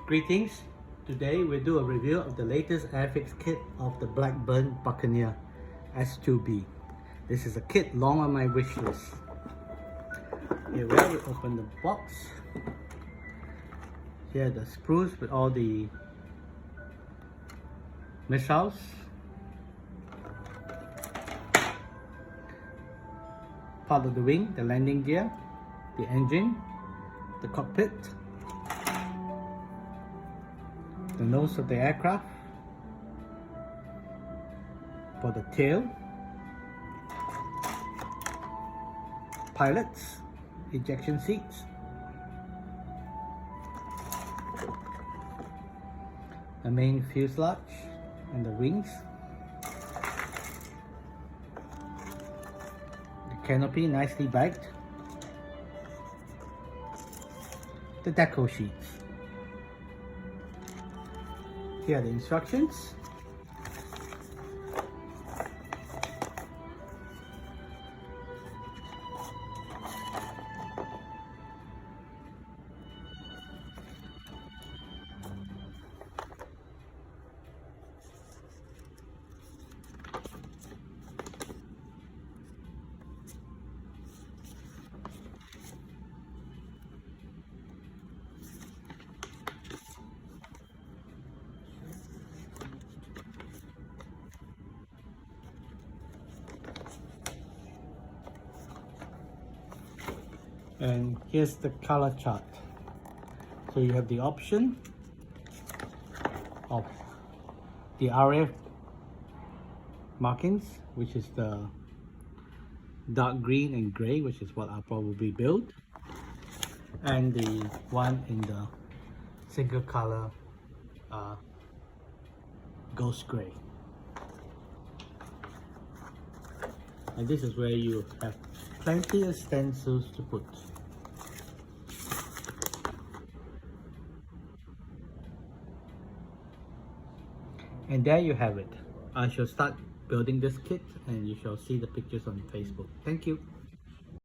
Greetings! Today we'll do a review of the latest Airfix kit of the Blackburn Buccaneer S.2B. This is a kit long on my wish list. Here we open the box. Here are the sprues with all the missiles. Part of the wing, the landing gear, the engine, the cockpit, the nose of the aircraft, for the tail, pilots, ejection seats, the main fuselage and the wings, the canopy nicely bagged, the deco sheets. Here are the instructions. And here's the color chart. So you have the option of the RF markings, which is the dark green and gray, which is what I'll probably build, and the one in the single color ghost gray. And this is where you have plenty of stencils to put. And there you have it. I shall start building this kit and you shall see the pictures on Facebook. Thank you.